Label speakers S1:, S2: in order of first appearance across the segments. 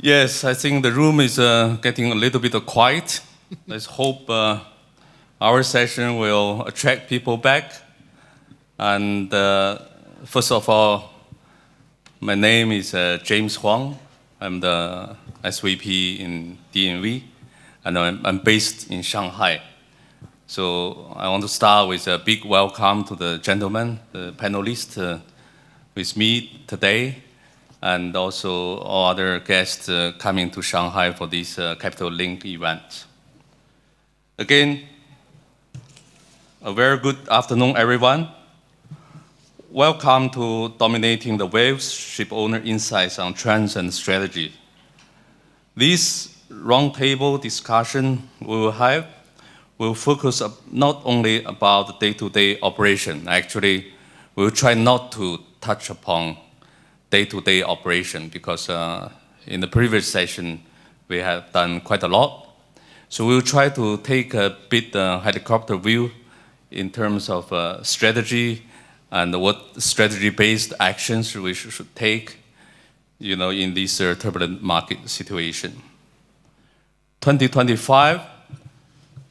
S1: Yes, I think the room is getting a little bit quiet. Let's hope our session will attract people back. And first of all, my name is James Huang. I'm the SVP in DNV, and I'm based in Shanghai. So I want to start with a big welcome to the gentlemen, the panelists with me today, and also all other guests coming to Shanghai for this Capital Link event. Again, a very good afternoon, everyone. Welcome to Dominating the Waves, Shipowner Insights on Trends and Strategy. This roundtable discussion we will have will focus not only about the day-to-day operation. Actually, we will try not to touch upon day-to-day operation because in the previous session, we have done quite a lot. So we'll try to take a bit helicopter view in terms of strategy and what strategy-based actions we should take, in this turbulent market situation. 2025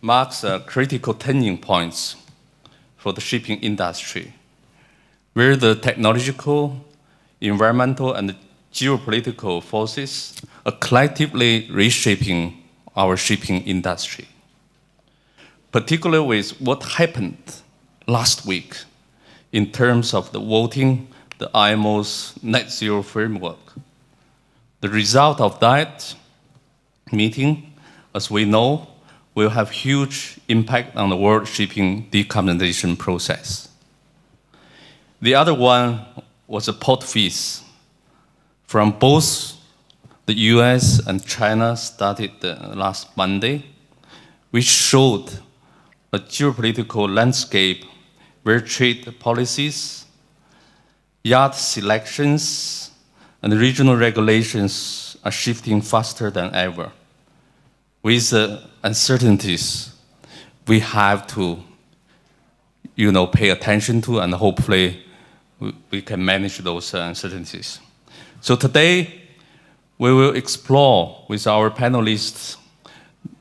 S1: marks critical turning points for the shipping industry, where the technological, environmental, and geopolitical forces are collectively reshaping our shipping industry. Particularly with what happened last week in terms of the voting, the IMO's net zero framework. The result of that meeting, as we know, will have huge impact on the world shipping decarbonization process. The other one was a port fees from both the US and China started last Monday, which showed a geopolitical landscape where trade policies, yard selections, and regional regulations are shifting faster than ever. With the uncertainties, we have to pay attention to, and hopefully we can manage those uncertainties. So today, we will explore with our panelists,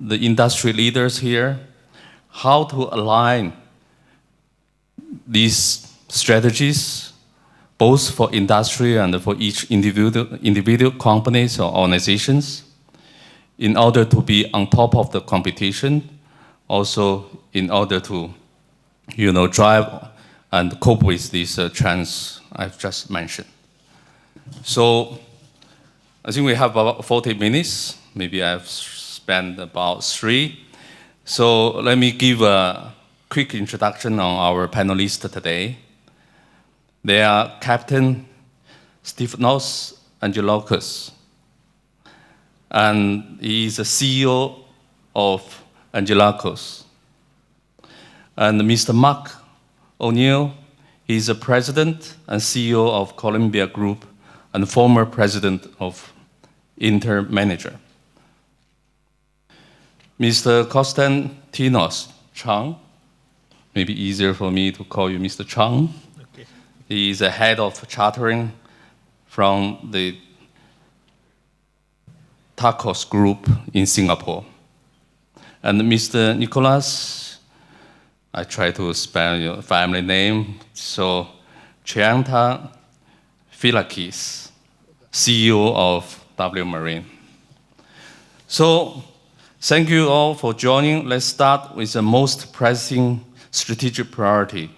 S1: the industry leaders here, how to align these strategies, both for industry and for each individual companies or organizations, in order to be on top of the competition, also in order to drive and cope with these trends I've just mentioned. So I think we have about 40 minutes. Maybe I've spent about 3. So let me give a quick introduction on our panelists today. They are Captain Stephanos Angelakos, and he is the CEO of Angelakos. And Mr. Mark O'Neill, he is the president and CEO of Columbia Group and former president of InterManager. Mr. Konstantinos Chang, maybe easier for me to call you Mr. Chang. Okay. He is the head of chartering from the Tsakos Group in Singapore. And Mr. Nikolas, I try to spell your family name, so Triantafyllakis, CEO of W Marine. So thank you all for joining. Let's start with the most pressing strategic priority: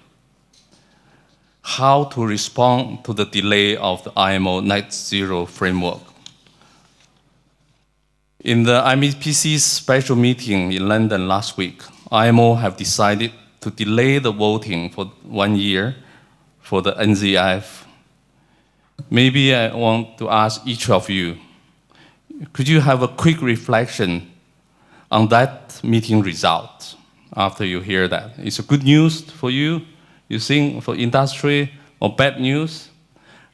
S1: how to respond to the delay of the IMO net zero framework. In the MEPC's special meeting in London last week, IMO have decided to delay the voting for 1 year for the NZF. Maybe I want to ask each of you, could you have a quick reflection on that meeting result after you hear that? Is it good news for you think, for industry, or bad news?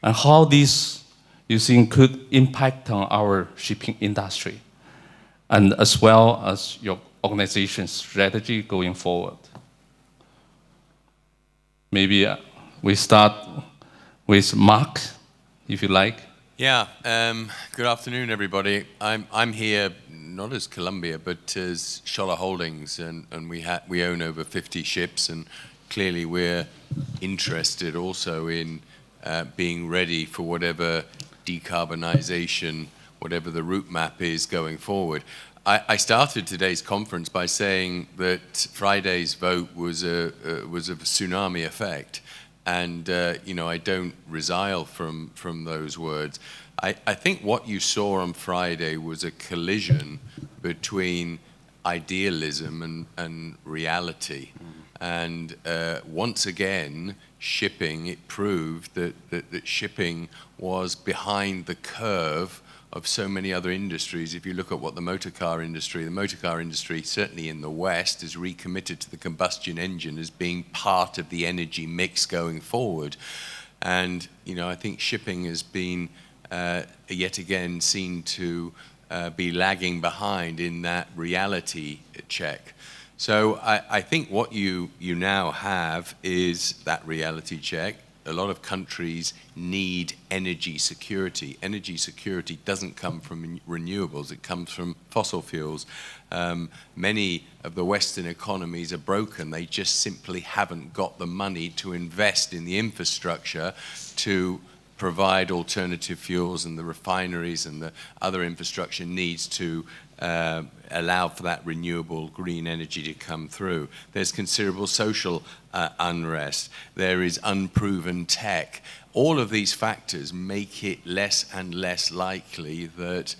S1: And how this, you think, could impact on our shipping industry, and as well as your organization's strategy going forward? Maybe we start with Mark, if you like.
S2: Yeah, good afternoon, everybody. I'm here not as Colombia, but as Scholler Holdings, and we own over 50 ships, and clearly we're interested also in being ready for whatever decarbonization, whatever the route map is going forward. I started today's conference by saying that Friday's vote was a tsunami effect. And, I don't resile from those words. I think what you saw on Friday was a collision between idealism and reality. And once again, it proved that shipping was behind the curve of so many other industries. If you look at what the motor car industry, certainly in the West, is recommitted to the combustion engine as being part of the energy mix going forward. And, I think shipping has been yet again seen to be lagging behind in that reality check. So I think what you now have is that reality check. A lot of countries need energy security. Energy security doesn't come from renewables, it comes from fossil fuels. Many of the Western economies are broken. They just simply haven't got the money to invest in the infrastructure to provide alternative fuels, and the refineries and the other infrastructure needs to allow for that renewable green energy to come through. There's considerable social unrest. There is unproven tech. All of these factors make it less and less likely that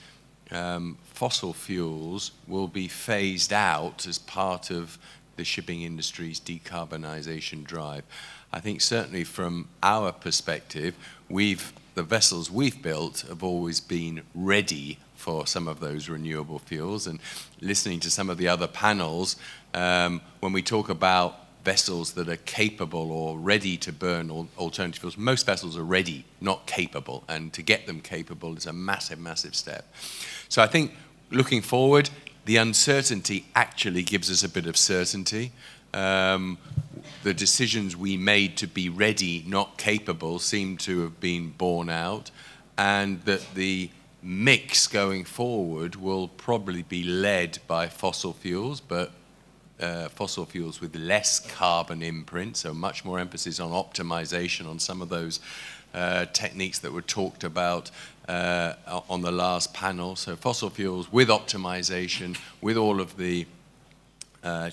S2: fossil fuels will be phased out as part of the shipping industry's decarbonization drive. I think certainly from our perspective, the vessels we've built have always been ready for some of those renewable fuels. And listening to some of the other panels, when we talk about vessels that are capable or ready to burn alternative fuels, most vessels are ready, not capable. And to get them capable is a massive, massive step. So I think looking forward, the uncertainty actually gives us a bit of certainty. The decisions we made to be ready, not capable, seem to have been borne out, and that the mix going forward will probably be led by fossil fuels, but fossil fuels with less carbon imprint, so much more emphasis on optimization on some of those techniques that were talked about on the last panel. So fossil fuels with optimization, with all of the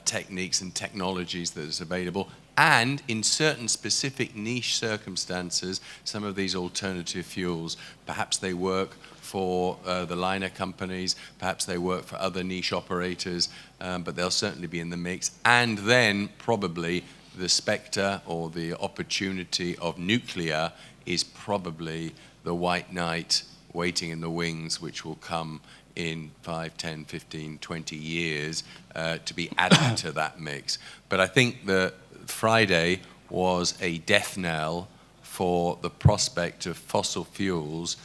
S2: techniques and technologies that is available, and in certain specific niche circumstances, some of these alternative fuels, perhaps they work for the liner companies, perhaps they work for other niche operators, but they'll certainly be in the mix. And then probably the spectre or the opportunity of nuclear is probably the white knight waiting in the wings, which will come in 5, 10, 15, 20 years to be added to that mix. But I think that Friday was a death knell for the prospect of fossil fuels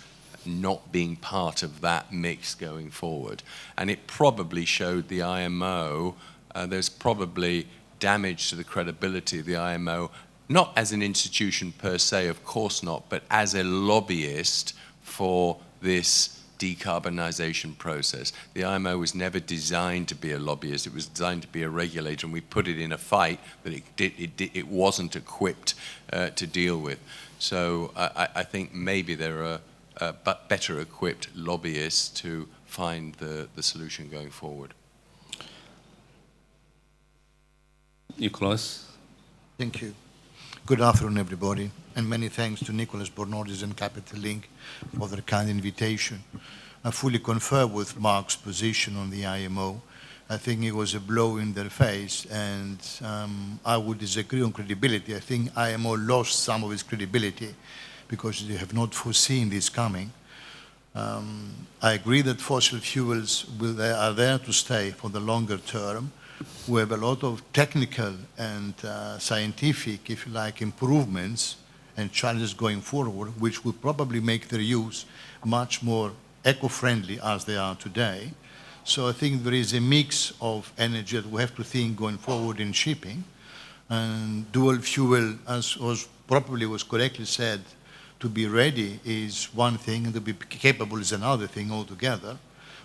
S2: not being part of that mix going forward. And it probably showed the IMO, there's probably damage to the credibility of the IMO, not as an institution per se, of course not, but as a lobbyist for this decarbonization process. The IMO was never designed to be a lobbyist. It was designed to be a regulator, and we put it in a fight that it wasn't equipped to deal with. So I think maybe there are better equipped lobbyists to find the solution going forward.
S1: Nikolas.
S3: Thank you. Good afternoon, everybody, and many thanks to Nicholas Bornodis and Capital Link for their kind invitation. I fully confer with Mark's position on the IMO. I think it was a blow in their face, and I would disagree on credibility. I think IMO lost some of its credibility because they have not foreseen this coming. I agree that fossil fuels are there to stay for the longer term. We have a lot of technical and scientific, if you like, improvements and challenges going forward, which will probably make their use much more eco-friendly as they are today. So I think there is a mix of energy that we have to think going forward in shipping. And dual fuel, as was correctly said, To be ready is one thing, and to be capable is another thing altogether.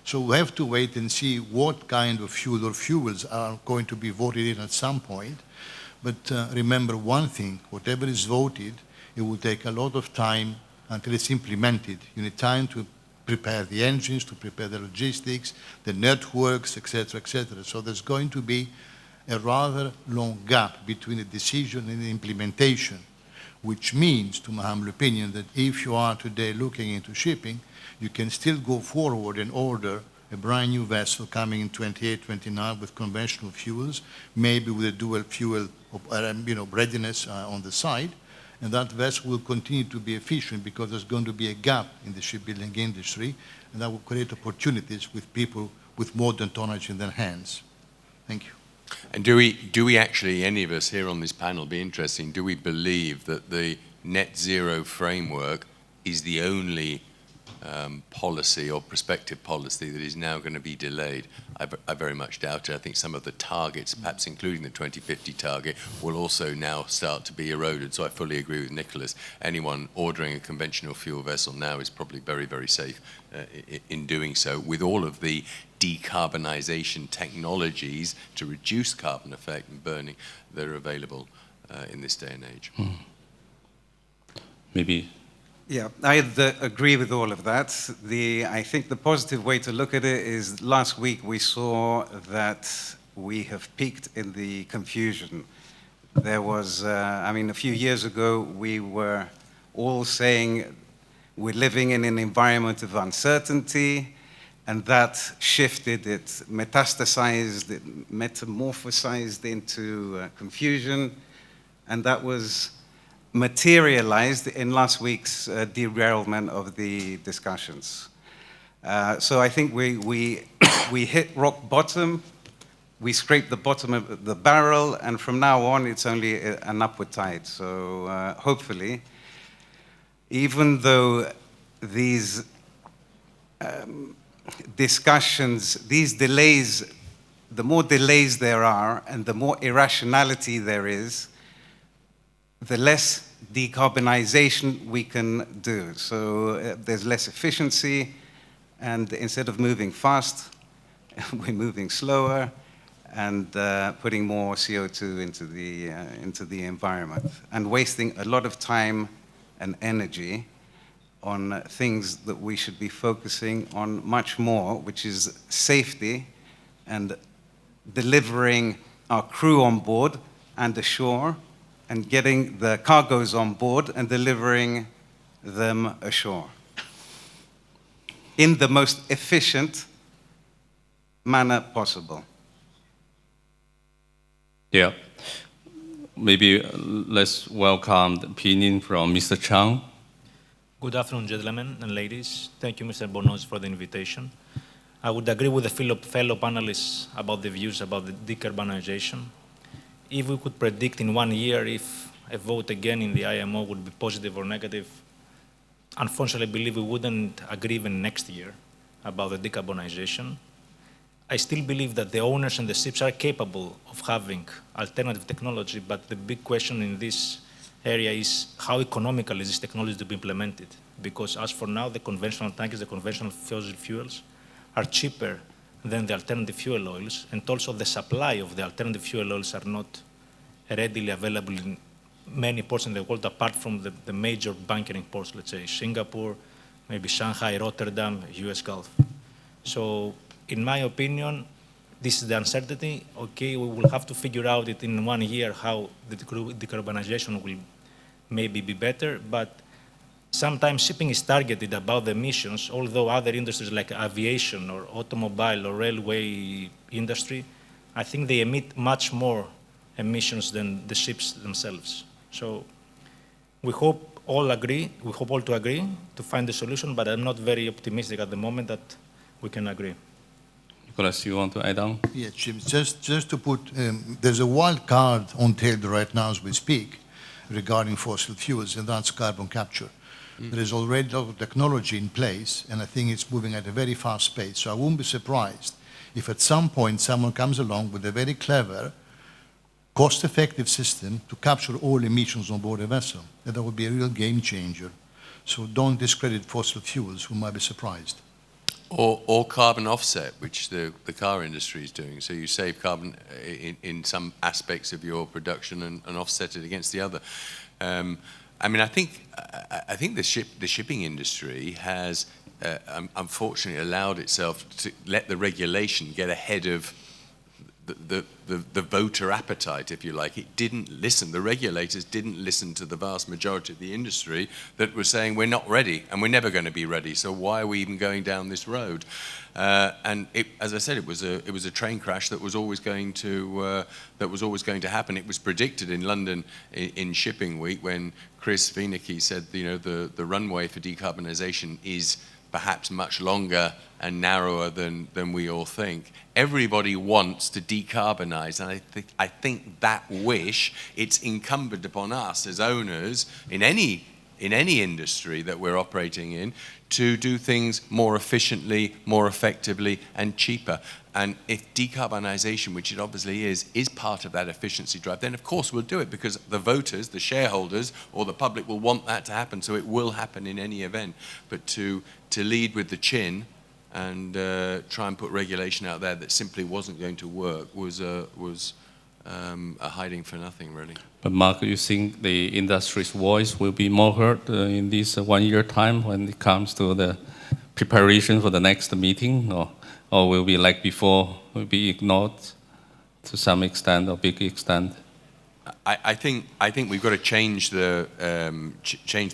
S3: So we have to wait and see what kind of fuel or fuels are going to be voted in at some point. But remember one thing, whatever is voted, it will take a lot of time until it's implemented. You need time to prepare the engines, to prepare the logistics, the networks, etc., etc. So there's going to be a rather long gap between the decision and the implementation, which means, to my humble opinion, that if you are today looking into shipping, you can still go forward and order a brand new vessel coming in 28, 29 with conventional fuels, maybe with a dual fuel readiness on the side, and that vessel will continue to be efficient because there's going to be a gap in the shipbuilding industry, and that will create opportunities with people with modern tonnage in their hands. Thank you.
S2: And do we actually, any of us here on this panel, be interesting, do we believe that the net zero framework is the only policy or prospective policy that is now going to be delayed? I very much doubt it. I think some of the targets, perhaps including the 2050 target, will also now start to be eroded. So I fully agree with Nikolas. Anyone ordering a conventional fuel vessel now is probably very, very safe in doing so, with all of the decarbonization technologies to reduce carbon effect and burning that are available in this day and age.
S1: Maybe.
S4: Yeah, I agree with all of that. I think the positive way to look at it is last week we saw that we have peaked in the confusion. There was, a few years ago we were all saying we're living in an environment of uncertainty, and that shifted, it metastasized, it metamorphosized into confusion, and that was materialized in last week's derailment of the discussions. So I think we hit rock bottom, we scraped the bottom of the barrel, and from now on it's only an upward tide. So hopefully, even though these discussions, these delays, the more delays there are and the more irrationality there is, the less decarbonization we can do. So there's less efficiency, and instead of moving fast, we're moving slower and putting more CO2 into the environment and wasting a lot of time and energy on things that we should be focusing on much more, which is safety and delivering our crew on board and ashore, and getting the cargoes on board and delivering them ashore in the most efficient manner possible.
S1: Yeah. Maybe let's welcome the opinion from Mr. Chang.
S5: Good afternoon, gentlemen and ladies. Thank you, Mr. Bonos, for the invitation. I would agree with the fellow panelists about the views about the decarbonization. If we could predict in 1 year if a vote again in the IMO would be positive or negative, unfortunately, I believe we wouldn't agree even next year about the decarbonization. I still believe that the owners and the ships are capable of having alternative technology, but the big question in this area is how economical is this technology to be implemented? Because as for now, the conventional tankers, the conventional fossil fuels are cheaper than the alternative fuel oils, and also the supply of the alternative fuel oils are not readily available in many ports in the world, apart from the major bunkering ports, let's say Singapore, maybe Shanghai, Rotterdam, US Gulf. So in my opinion, this is the uncertainty. Okay, we will have to figure out it in 1 year how the decarbonization will maybe be better, but sometimes shipping is targeted about the emissions, although other industries like aviation or automobile or railway industry, I think they emit much more emissions than the ships themselves. So we hope all to agree to find a solution, but I'm not very optimistic at the moment that we can agree.
S1: Nikolas, you want to add on?
S3: Yeah, Jim, just to put, there's a wild card on table right now as we speak regarding fossil fuels, and that's carbon capture. There is already a lot of technology in place, and I think it's moving at a very fast pace. So I won't be surprised if at some point someone comes along with a very clever, cost-effective system to capture all emissions on board a vessel. And that would be a real game changer. So don't discredit fossil fuels, we might be surprised.
S2: Or carbon offset, which the car industry is doing. So you save carbon in some aspects of your production and offset it against the other. I mean, I think the shipping industry has unfortunately allowed itself to let the regulation get ahead of the voter appetite, if you like. It didn't listen. The regulators didn't listen to the vast majority of the industry that were saying we're not ready and we're never going to be ready. So why are we even going down this road? And as I said, it was a train crash that was always going to happen. It was predicted in London in Shipping Week when Chris Wienicki said, the runway for decarbonisation is perhaps much longer and narrower than we all think. Everybody wants to decarbonise, and I think that wish, it's incumbent upon us as owners in any industry that we're operating in to do things more efficiently, more effectively, and cheaper. And if decarbonisation, which it obviously is part of that efficiency drive, then of course we'll do it because the voters, the shareholders, or the public will want that to happen. So it will happen in any event. But to lead with the chin and try and put regulation out there that simply wasn't going to work was a hiding for nothing, really.
S1: But Mark, you think the industry's voice will be more heard in this 1 year time when it comes to the preparation for the next meeting, or will be like before, will be ignored to some extent or big extent?
S2: I think we've got to change the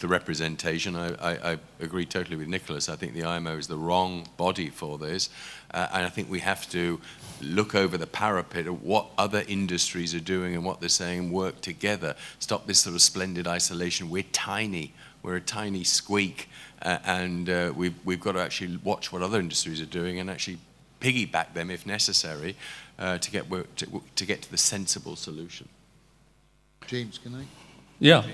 S2: representation. I agree totally with Nikolas. I think the IMO is the wrong body for this, and I think we have to look over the parapet of what other industries are doing and what they're saying. Work together. Stop this sort of splendid isolation. We're tiny. We're a tiny squeak, and we've got to actually watch what other industries are doing and actually piggyback them if necessary to get to the sensible solution.
S3: James, can I?
S1: Yeah.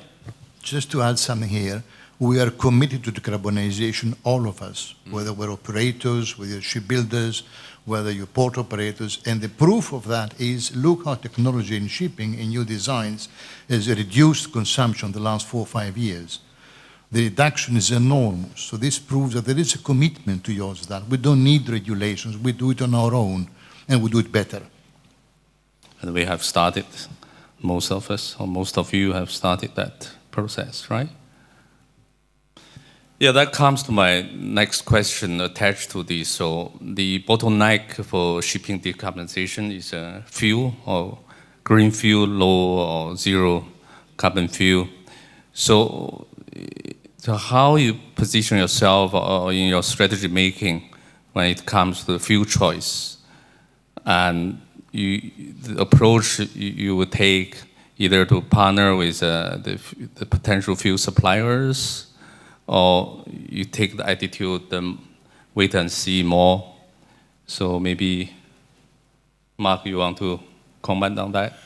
S3: Just to add something here, we are committed to decarbonization, all of us, whether we're operators, whether you're shipbuilders, whether you're port operators, and the proof of that is look how technology in shipping and new designs has reduced consumption the last 4 or 5 years. The reduction is enormous, so this proves that there is a commitment towards that. We don't need regulations, we do it on our own, and we do it better.
S1: And we have started, most of us, or most of you have started that process, right? Yeah, that comes to my next question attached to this. So the bottleneck for shipping decarbonization is fuel, or green fuel, low or zero carbon fuel. So how you position yourself in your strategy making when it comes to fuel choice, and the approach you would take either to partner with the potential fuel suppliers, or you take the attitude, wait and see more. So maybe, Mark, you want to comment on that?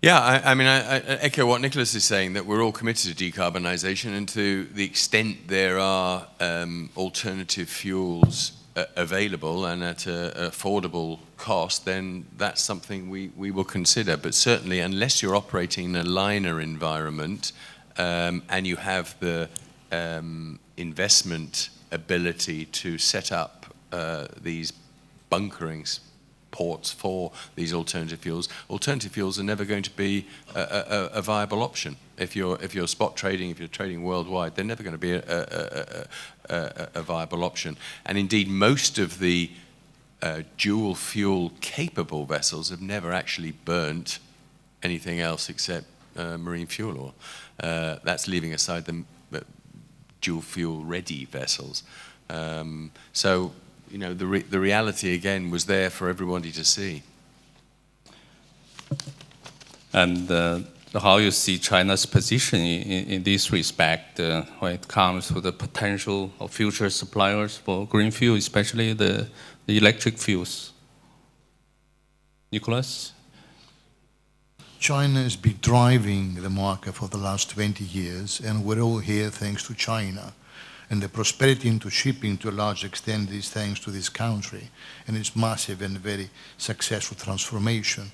S2: Yeah, I mean, I echo what Nikolas is saying, that we're all committed to decarbonisation, and to the extent there are alternative fuels available and at an affordable cost, then that's something we will consider. But certainly, unless you're operating in a liner environment and you have the investment ability to set up these bunkering ports for these alternative fuels are never going to be a viable option. If you're spot trading, if you're trading worldwide, they're never going to be a viable option. And indeed, most of the dual fuel capable vessels have never actually burnt anything else except marine fuel oil. That's leaving aside the dual fuel ready vessels. So, you know, the reality again was there for everybody to see.
S1: And how you see China's position in this respect when it comes to the potential of future suppliers for green fuel, especially the electric fuels? Nikolas?
S3: China has been driving the market for the last 20 years, and we're all here thanks to China. And the prosperity into shipping, to a large extent, is thanks to this country and its massive and very successful transformation.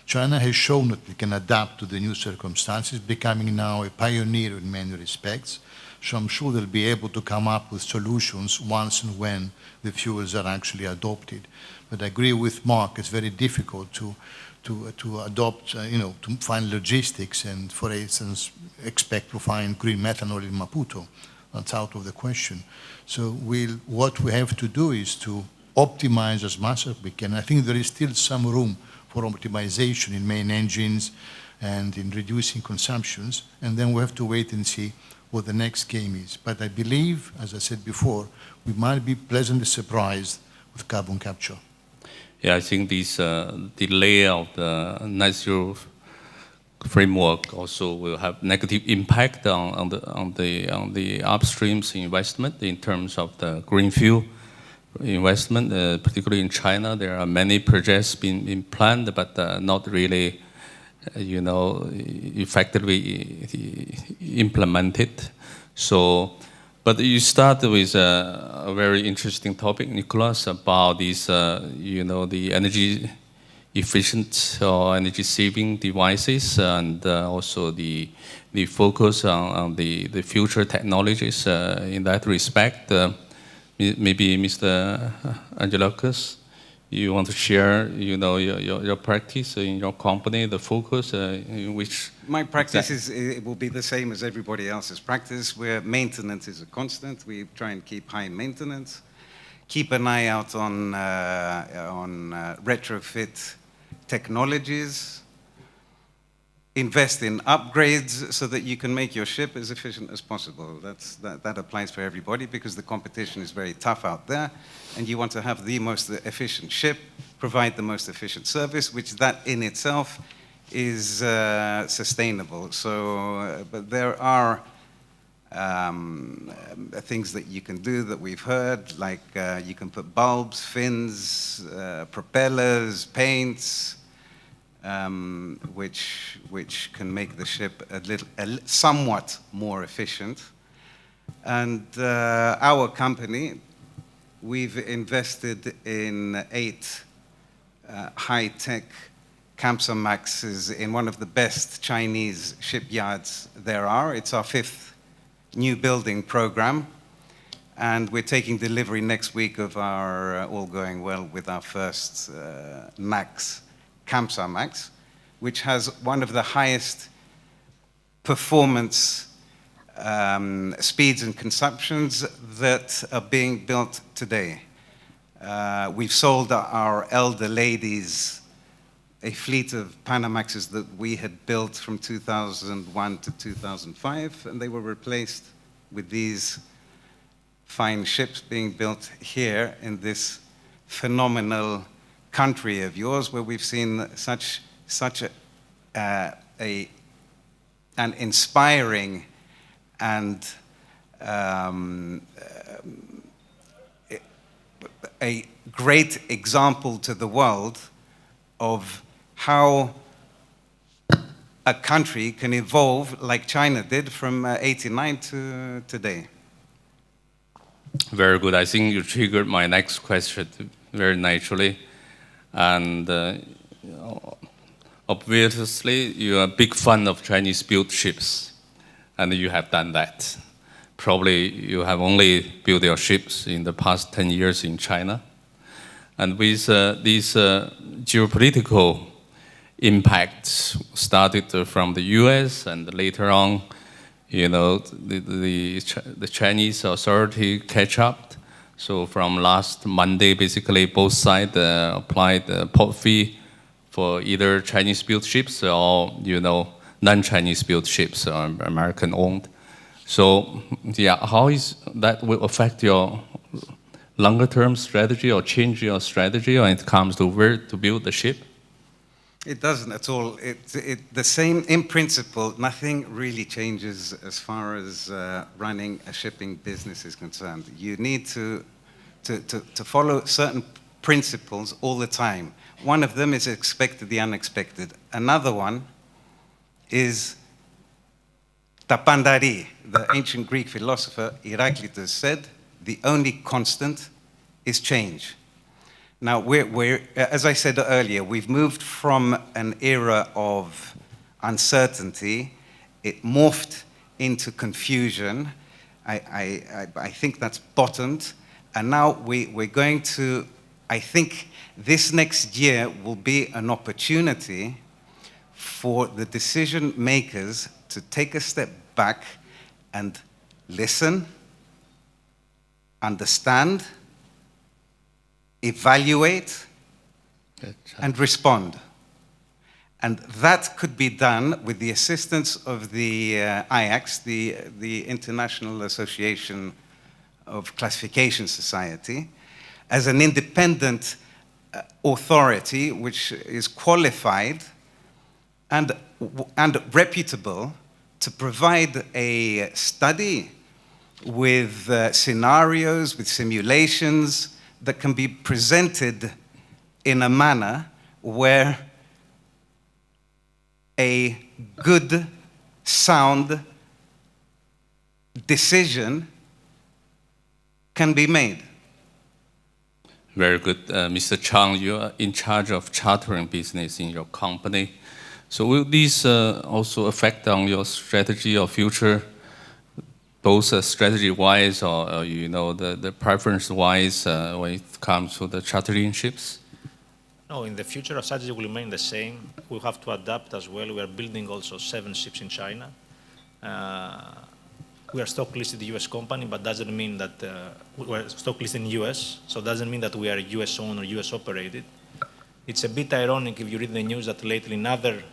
S3: China has shown that it can adapt to the new circumstances, becoming now a pioneer in many respects, So I'm sure they'll be able to come up with solutions once and when the fuels are actually adopted. But I agree with Mark, it's very difficult to adopt, to find logistics and, for instance, expect to find green methanol in Maputo. That's out of the question. So what we have to do is to optimize as much as we can. I think there is still some room for optimization in main engines and in reducing consumptions, and then we have to wait and see what the next game is. But I believe, as I said before, we might be pleasantly surprised with carbon capture.
S1: Yeah, I think this delay of the net zero framework also will have negative impact on the upstream's investment in terms of the green fuel investment, particularly in China. There are many projects being planned, but not really, effectively implemented. So, but you start with a very interesting topic, Nikolas, about these, the energy efficient or energy saving devices, and also the focus on the future technologies in that respect. Maybe Mr. Angelakos, you want to share, your practice in your company, the focus in which...
S4: My practice it will be the same as everybody else's practice, where maintenance is a constant. We try and keep high maintenance, keep an eye out on retrofit technologies, invest in upgrades so that you can make your ship as efficient as possible. That applies for everybody, because the competition is very tough out there, and you want to have the most efficient ship, provide the most efficient service, which that in itself is sustainable. So, but there are things that you can do that we've heard, like you can put bulbs, fins, propellers, paints, which can make the ship somewhat more efficient. And our company, we've invested in 8 high-tech Kamsarmaxes in one of the best Chinese shipyards there are. It's our 5th new building program, and we're taking delivery next week of our, all going well, with our first Max, Kamsarmax, which has one of the highest performance speeds and consumptions that are being built today. We've sold our elder ladies a fleet of Panamaxes that we had built from 2001 to 2005, and they were replaced with these fine ships being built here in this phenomenal country of yours, where we've seen such an inspiring and a great example to the world of how a country can evolve like China did from 89 to today.
S1: Very good. I think you triggered my next question very naturally. And obviously, you are a big fan of Chinese-built ships, and you have done that. Probably you have only built your ships in the past 10 years in China. And with these geopolitical impacts started from the US, and later on, the Chinese authority catch up. So from last Monday, basically both sides applied the port fee for either Chinese-built ships or, non-Chinese-built ships, or American-owned. So, yeah, how is that will affect your longer-term strategy or change your strategy when it comes to where to build the ship?
S4: It doesn't at all. The same, in principle, nothing really changes as far as running a shipping business is concerned. You need to follow certain principles all the time. One of them is expect the unexpected. Another one is ta pandari. The ancient Greek philosopher Heraclitus said, the only constant is change. Now, we're, as I said earlier, we've moved from an era of uncertainty. It morphed into confusion, I think that's bottomed. And now we're going to, I think this next year will be an opportunity for the decision makers to take a step back and listen, understand, evaluate, and respond. And that could be done with the assistance of the IACS, the International Association of Classification Society, as an independent authority which is qualified and reputable to provide a study with scenarios, with simulations that can be presented in a manner where a good, sound decision can be made.
S1: Very good. Mr. Chang, you are in charge of chartering business in your company. So will this also affect on your strategy or future, both strategy-wise or the preference-wise when it comes to the chartering ships?
S5: No, in the future, our strategy will remain the same. We'll have to adapt as well. We are building also 7 ships in China. We are stock listed US company, but doesn't mean that we're stock listed in US, so doesn't mean that we are US owned or US operated. It's a bit ironic if you read the news that lately in other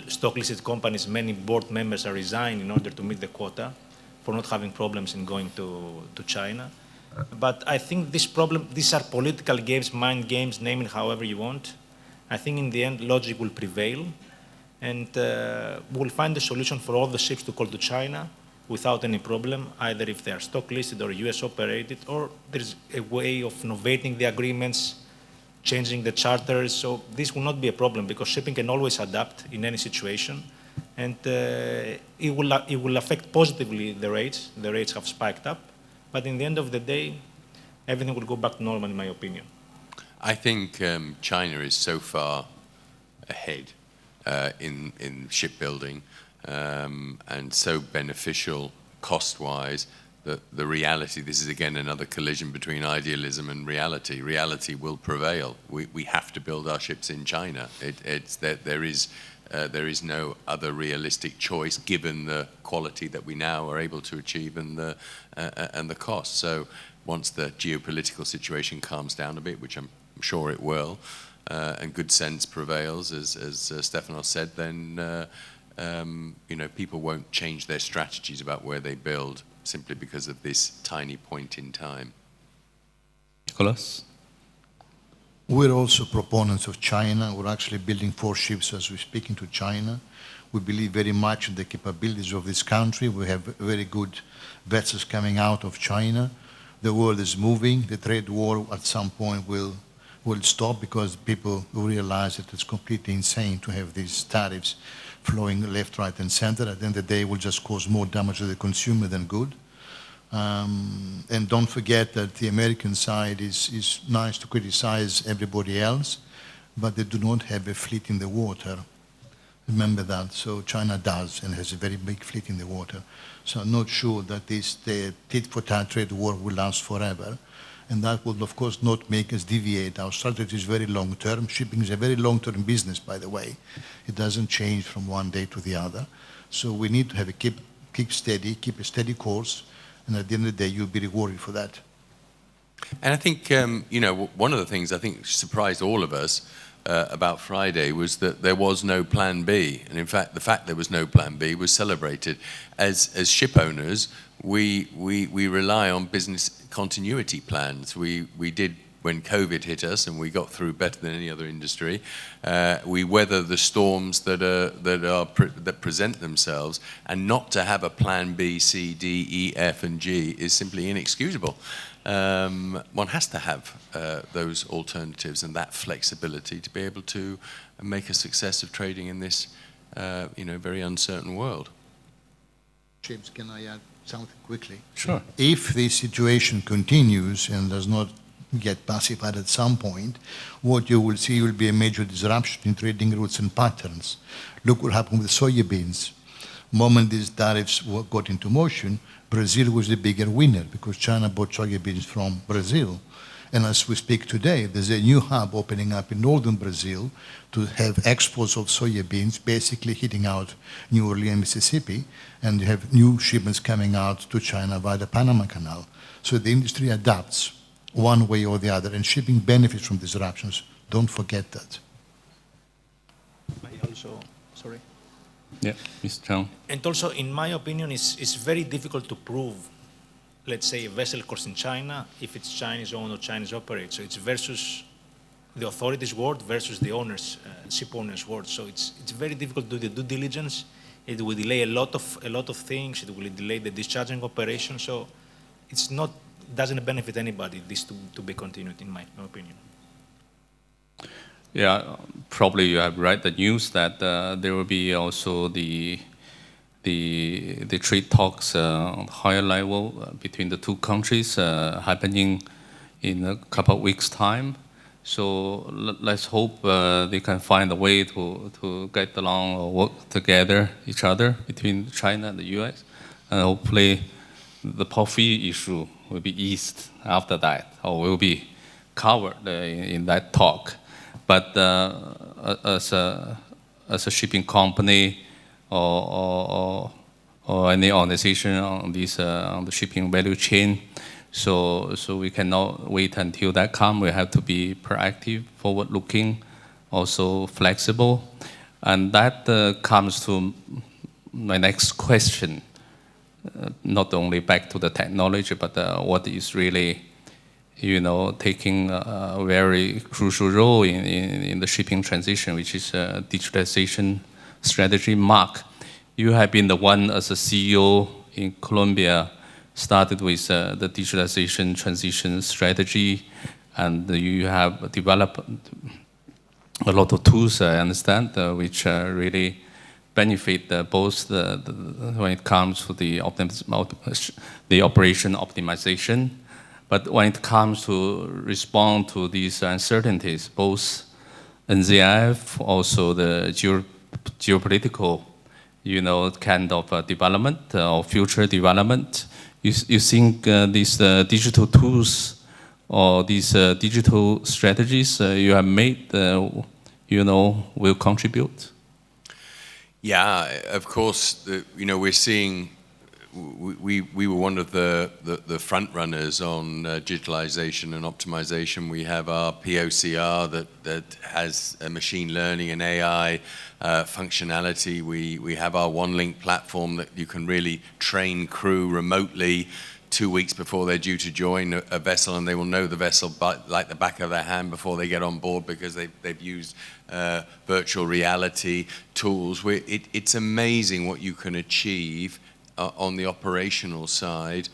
S5: stock listed companies, many board members are resigning in order to meet the quota for not having problems in going to China. But I think these are political games, mind games, name it however you want. I think in the end, logic will prevail, and we'll find a solution for all the ships to call to China without any problem, either if they are stock listed or US operated, or there's a way of novating the agreements, changing the charters. So this will not be a problem because shipping can always adapt in any situation, and it will affect positively the rates. The rates have spiked up. But in the end of the day, everything will go back to normal, in my opinion.
S2: I think China is so far ahead in shipbuilding and so beneficial cost-wise that the reality, this is again another collision between idealism and reality. Reality will prevail. We have to build our ships in China. There is no other realistic choice given the quality that we now are able to achieve and the cost. So once the geopolitical situation calms down a bit, which I'm sure it will, and good sense prevails, as Stephanos said, then people won't change their strategies about where they build simply because of this tiny point in time.
S1: Nikolas?
S3: We're also proponents of China. We're actually building 4 ships as we're speaking to China. We believe very much in the capabilities of this country. We have very good vessels coming out of China. The world is moving. The trade war at some point will stop because people will realize that it's completely insane to have these tariffs flowing left, right, and center. At the end of the day, it will just cause more damage to the consumer than good. And don't forget that the American side is nice to criticize everybody else, but they do not have a fleet in the water. Remember that. So China does and has a very big fleet in the water. So I'm not sure that the tit-for-tat trade war will last forever. And that will, of course, not make us deviate. Our strategy is very long-term. Shipping is a very long-term business, by the way. It doesn't change from one day to the other. So we need to have keep a steady course. And at the end of the day, you'll be rewarded for that.
S2: And I think, one of the things I think surprised all of us about Friday was that there was no plan B. And in fact, the fact there was no plan B was celebrated. As ship owners, we rely on business continuity plans. We did when COVID hit us, and we got through better than any other industry. We weather the storms that present themselves, and not to have a plan B, C, D, E, F, and G is simply inexcusable. One has to have those alternatives and that flexibility to be able to make a success of trading in this, very uncertain world.
S3: James, can I add something quickly?
S1: Sure.
S3: If this situation continues and does not get pacified at some point, what you will see will be a major disruption in trading routes and patterns. Look what happened with soybeans. Moment these tariffs got into motion, Brazil was the bigger winner because China bought soybeans from Brazil. And as we speak today, there's a new hub opening up in northern Brazil to have exports of soybeans basically hitting out New Orleans, Mississippi, and you have new shipments coming out to China via the Panama Canal. So the industry adapts one way or the other, and shipping benefits from disruptions. Don't forget that.
S5: I also, sorry.
S1: Yeah, Mr. Chang.
S5: And also, in my opinion, it's very difficult to prove, let's say, a vessel cost in China if it's Chinese owned or Chinese operated. So it's versus the authorities' word versus the owners, ship owners' word. So it's very difficult to do the due diligence. It will delay a lot of things. It will delay the discharging operation. So it's not doesn't benefit anybody this to be continued, in my opinion.
S1: Yeah, probably you have read the news that there will be also the trade talks on higher level between the two countries happening in a couple of weeks' time. So let's hope they can find a way to get along or work together each other between China and the U.S. And hopefully the POFI issue will be eased after that, or will be covered in that talk. But as a shipping company or any organization on the shipping value chain, so we cannot wait until that comes. We have to be proactive, forward-looking, also flexible, and that comes to my next question. Not only back to the technology, but what is really, taking a very crucial role in the shipping transition, which is digitalization strategy. Mark, you have been the one as a CEO in Colombia, started with the digitalization transition strategy, and you have developed a lot of tools, I understand, which really benefit both when it comes to the operation optimization, but when it comes to respond to these uncertainties, both NZF, also the geopolitical, kind of development or future development. You think these digital tools or these digital strategies you have made, will contribute?
S2: Yeah, of course. We're seeing. We were one of the front runners on digitalization and optimization. We have our POCR that has a machine learning and AI functionality. We have our OneLink platform that you can really train crew remotely 2 weeks before they're due to join a vessel, and they will know the vessel like the back of their hand before they get on board because they've used virtual reality tools. It's amazing what you can achieve on the operational side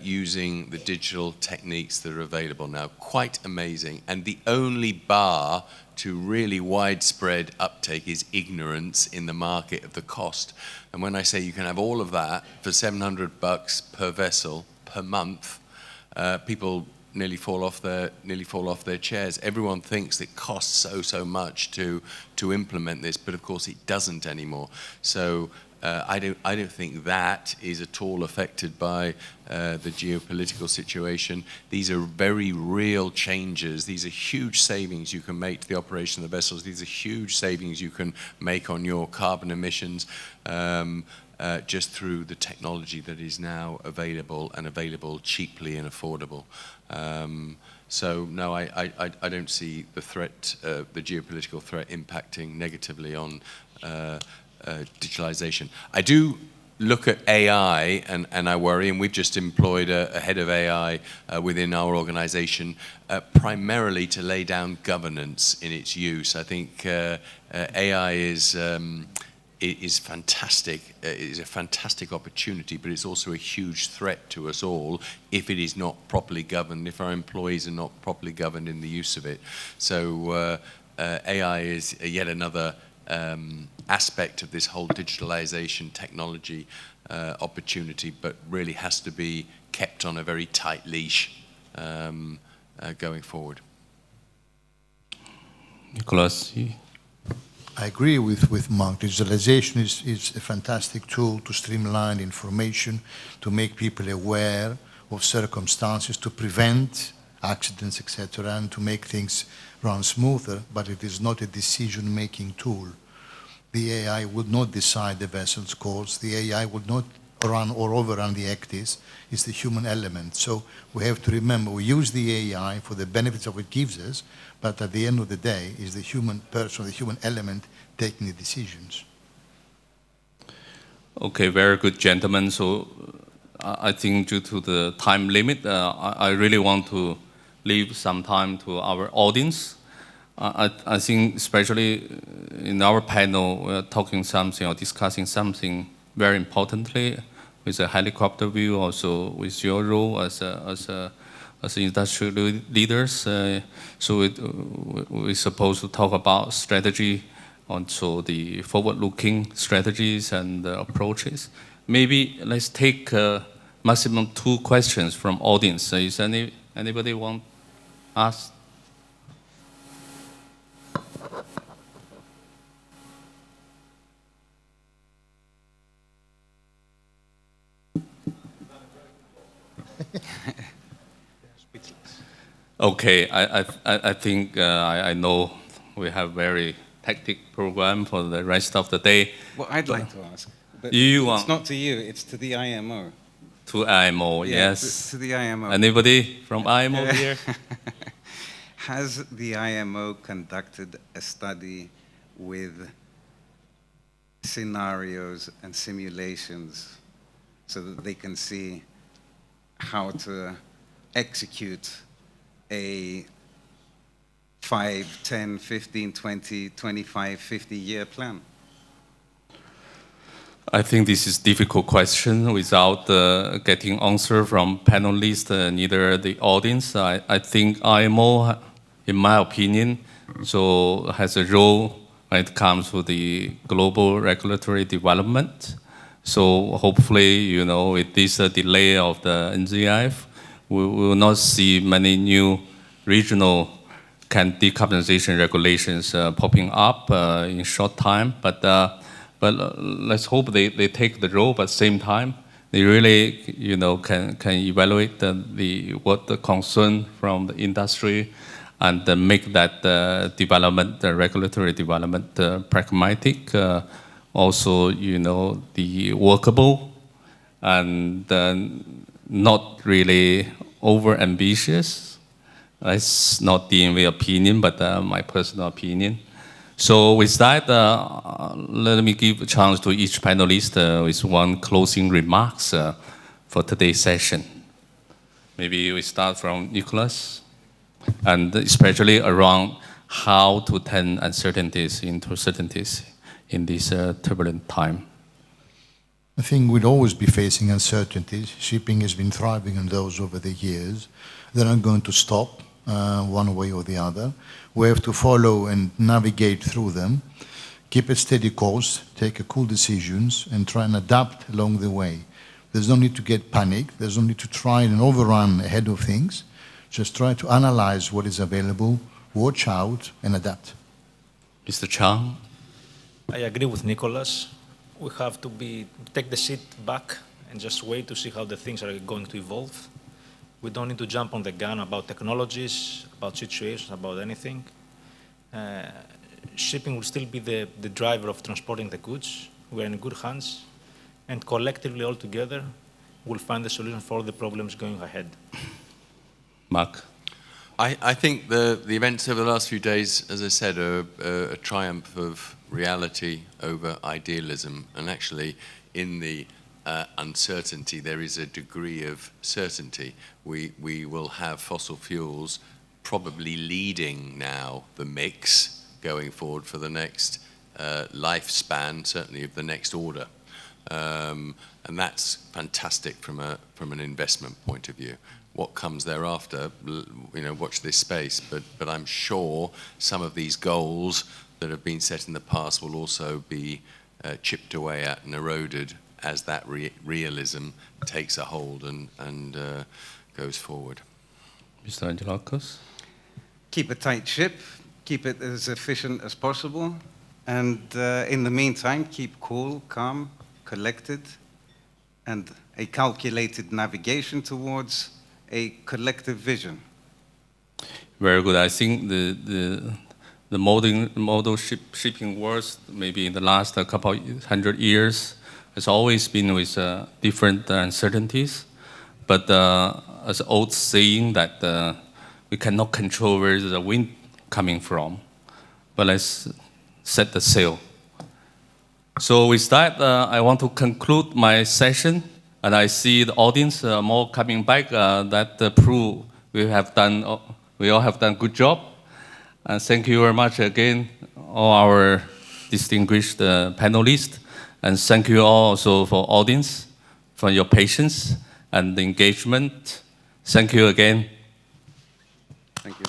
S2: using the digital techniques that are available now. Quite amazing. And the only bar to really widespread uptake is ignorance in the market of the cost. And when I say you can have all of that for $700 per vessel per month, people nearly fall off their chairs. Everyone thinks it costs so much to implement this, but of course it doesn't anymore. So I don't think that is at all affected by the geopolitical situation. These are very real changes. These are huge savings you can make to the operation of the vessels. These are huge savings you can make on your carbon emissions just through the technology that is now available, and available cheaply and affordable. So no, I don't see the threat, the geopolitical threat, impacting negatively on digitalization. I do look at AI and I worry, and we've just employed a head of AI within our organization primarily to lay down governance in its use. I think AI is fantastic. It is a fantastic opportunity, but it's also a huge threat to us all if it is not properly governed, if our employees are not properly governed in the use of it. So AI is yet another aspect of this whole digitalization technology opportunity, but really has to be kept on a very tight leash going forward.
S1: Nikolas?
S3: I agree with Mark. Digitalization is a fantastic tool to streamline information, to make people aware of circumstances, to prevent accidents, etc., and to make things run smoother, but it is not a decision-making tool. The AI would not decide the vessel's course. The AI would not run or overrun the actors. It's the human element. So we have to remember, we use the AI for the benefits of what it gives us, but at the end of the day, is the human person, the human element taking the decisions.
S1: Okay, very good, gentlemen. So I think due to the time limit, I really want to leave some time to our audience. I think especially in our panel, we're talking something or discussing something very importantly with a helicopter view, also with your role as industrial leaders. So we're supposed to talk about strategy, also the forward-looking strategies and approaches. Maybe let's take maximum 2 questions from audience. Is anybody want to ask? Okay, I think I know we have very hectic program for the rest of the day.
S4: Well, I'd like to ask, but
S1: it's
S4: not to you, it's to the IMO.
S1: To IMO,
S4: Yeah,
S1: yes.
S4: to the IMO.
S1: Anybody from IMO here?
S4: Has the IMO conducted a study with scenarios and simulations so that they can see how to execute a 5, 10, 15, 20, 25, 50-year plan?
S1: I think this is a difficult question without getting answer from panelists, neither the audience. I think IMO, in my opinion, so has a role when it comes to the global regulatory development. So hopefully, with this delay of the NZIF, we will not see many new regional decarbonization regulations popping up in short time. But let's hope they take the role. But at the same time, they really, can evaluate what the concern from the industry and make that development, the regulatory development, pragmatic. Also, the workable and not really over-ambitious. It's not the DNV opinion, but my personal opinion. So with that, let me give a chance to each panelist with one closing remarks for today's session. Maybe we start from Nikolas, and especially around how to turn uncertainties into certainties in this turbulent time.
S3: I think we'll always be facing uncertainties. Shipping has been thriving on those over the years. They're not going to stop one way or the other. We have to follow and navigate through them, keep a steady course, take cool decisions, and try and adapt along the way. There's no need to get panicked. There's no need to try and overrun ahead of things. Just try to analyze what is available, watch out, and adapt.
S1: Mr. Chang?
S5: I agree with Nikolas. We have to take the seat back and just wait to see how the things are going to evolve. We don't need to jump on the gun about technologies, about situations, about anything. Shipping will still be the driver of transporting the goods. We're in good hands, and collectively, all together, we'll find the solution for all the problems going ahead.
S1: Mark?
S2: I think the events over the last few days, as I said, are a triumph of reality over idealism. And actually, in the uncertainty, there is a degree of certainty. We will have fossil fuels probably leading now the mix going forward for the next lifespan, certainly of the next order. And that's fantastic from an investment point of view. What comes thereafter, watch this space. But I'm sure some of these goals that have been set in the past will also be chipped away at and eroded as that realism takes a hold and goes forward.
S1: Mr. Angelakos?
S4: Keep a tight ship, keep it as efficient as possible, And in the meantime, keep cool, calm, collected, and a calculated navigation towards a collective vision.
S1: Very good. I think the model shipping world, maybe in the last couple hundred years, has always been with different uncertainties. But as old saying that we cannot control where the wind coming from, but let's set the sail. So with that, I want to conclude my session, and I see the audience more coming back. That prove we all have done good job. And thank you very much again, all our distinguished panelists, and thank you also for audience for your patience and engagement. Thank you again.
S4: Thank you.